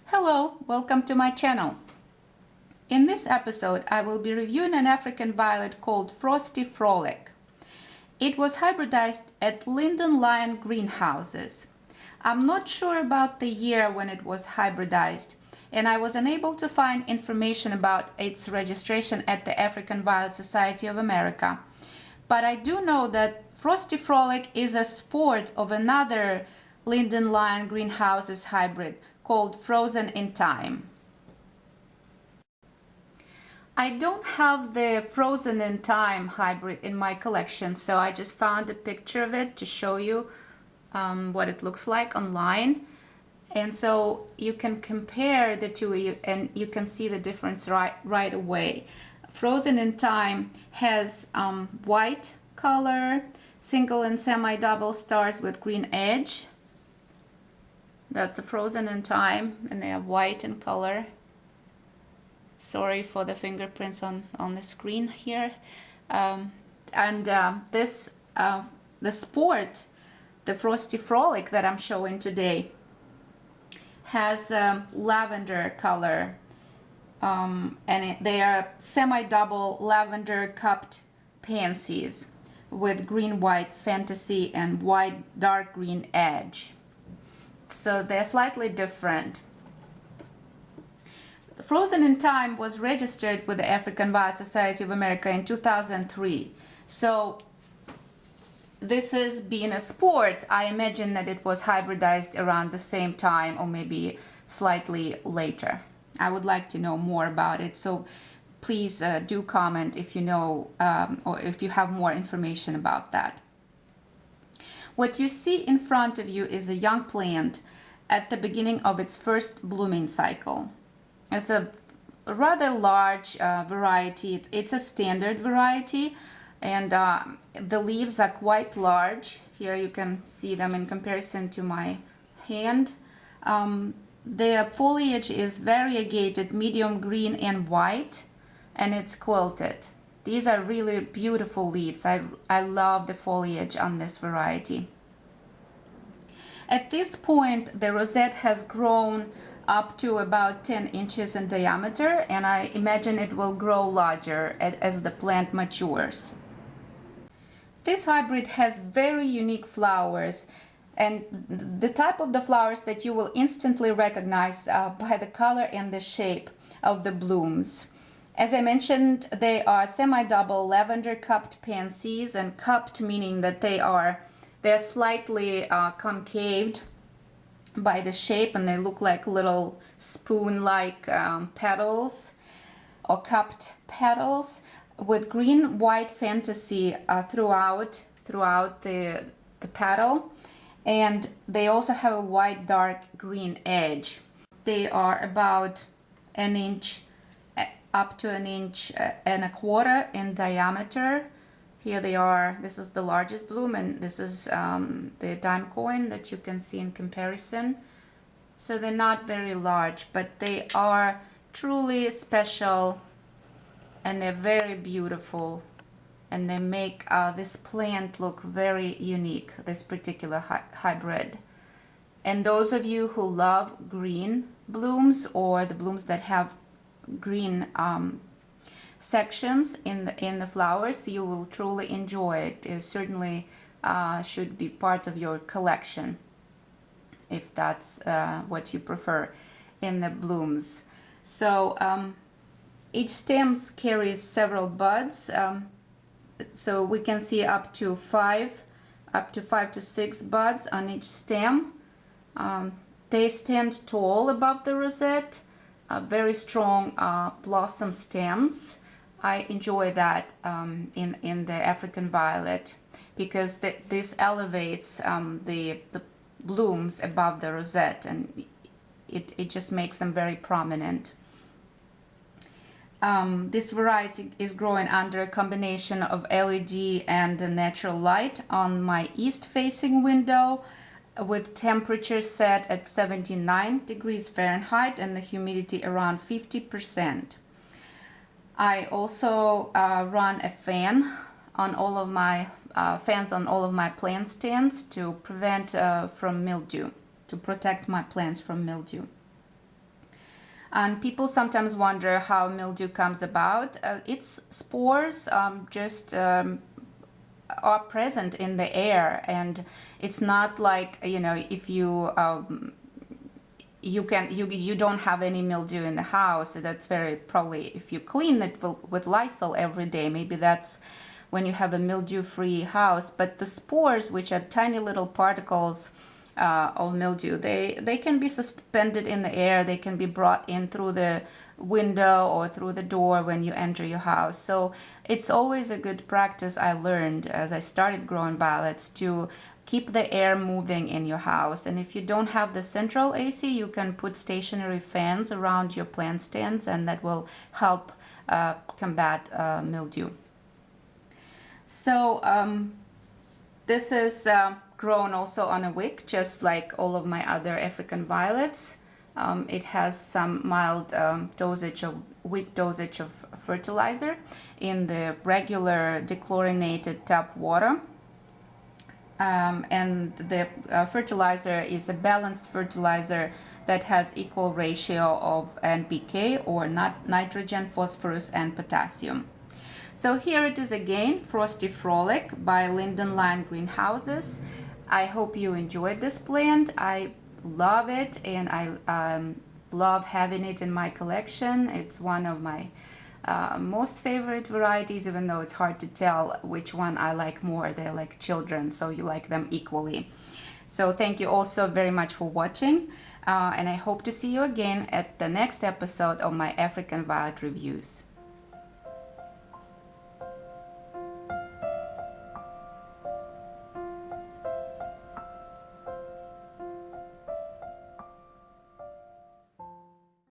Hello, welcome to my channel. In this episode, I will be reviewing an African violet called Frosty Frolic. It was hybridized at Lyndon Lyon Greenhouses. I'm not sure about the year when it was hybridized, and I was unable to find information about its registration at the African Violet Society of America. But I do know that Frosty Frolic is a sport of another Lyndon Lyon Greenhouses hybrid called Frozen in Time. I don't have the Frozen in Time hybrid in my collection, so I just found a picture of it to show you what it looks like online. And so you can compare the two and you can see the difference right away. Frozen in Time has white color, single and semi-double stars with green edge. That's a Frozen in Time, and they are white in color. Sorry for the fingerprints on the screen here. The sport, the Frosty Frolic that I'm showing today, has lavender color, they are semi-double lavender cupped pansies with green-white fantasy and white dark green edge. So they're slightly different. Frozen in Time was registered with the African Violet Society of America in 2003. So this is being a sport. I imagine that it was hybridized around the same time or maybe slightly later. I would like to know more about it. So please do comment if you know or if you have more information about that. What you see in front of you is a young plant at the beginning of its first blooming cycle. It's a rather large variety. It's a standard variety, and the leaves are quite large. Here you can see them in comparison to my hand. The foliage is variegated, medium green and white, and it's quilted. These are really beautiful leaves. I love the foliage on this variety. At this point, the rosette has grown up to about 10 inches in diameter, and I imagine it will grow larger as the plant matures. This hybrid has very unique flowers, and the type of the flowers that you will instantly recognize by the color and the shape of the blooms. As I mentioned, they are semi-double lavender cupped pansies, and cupped meaning that they're slightly concaved by the shape, and they look like little spoon-like petals or cupped petals with green-white fantasy throughout the petal, and they also have a white dark green edge. They are about an inch up to an inch and a quarter in diameter. Here they are. This is the largest bloom, and this is the dime coin that you can see in comparison. So they're not very large, but they are truly special, and they're very beautiful, and they make this plant look very unique, this particular hybrid. And those of you who love green blooms, or the blooms that have green sections in the flowers, you will truly enjoy it. It certainly should be part of your collection if that's what you prefer in the blooms. So each stem carries several buds, so we can see up to five to six buds on each stem. They stand tall above the rosette, very strong blossom stems. I enjoy that in the African violet, because this elevates the blooms above the rosette, and it just makes them very prominent. This variety is growing under a combination of LED and natural light on my east-facing window, with temperature set at 79 degrees Fahrenheit and the humidity around 50%. I also run a fan on all of my plant stands to prevent from mildew, to protect my plants from mildew. And people sometimes wonder how mildew comes about. Its spores are present in the air, and it's not like, if you don't have any mildew in the house. That's very probably, if you clean it with Lysol every day, maybe that's when you have a mildew-free house. But the spores, which are tiny little particles of mildew, they can be suspended in the air. They can be brought in through the window or through the door when you enter your house. So it's always a good practice, I learned as I started growing violets, to keep the air moving in your house. And if you don't have the central AC, you can put stationary fans around your plant stands, and that will help combat mildew. So this is grown also on a wick, just like all of my other African violets. It has some mild weak dosage of fertilizer in the regular dechlorinated tap water. And the fertilizer is a balanced fertilizer that has equal ratio of NPK, or nitrogen, phosphorus, and potassium. So here it is again, Frosty Frolic by Lyndon Lyon Greenhouses. I hope you enjoyed this plant. I love it, and I love having it in my collection. It's one of my most favorite varieties, even though it's hard to tell which one I like more. They're like children, so you like them equally. So thank you also very much for watching, and I hope to see you again at the next episode of my African Violet Reviews.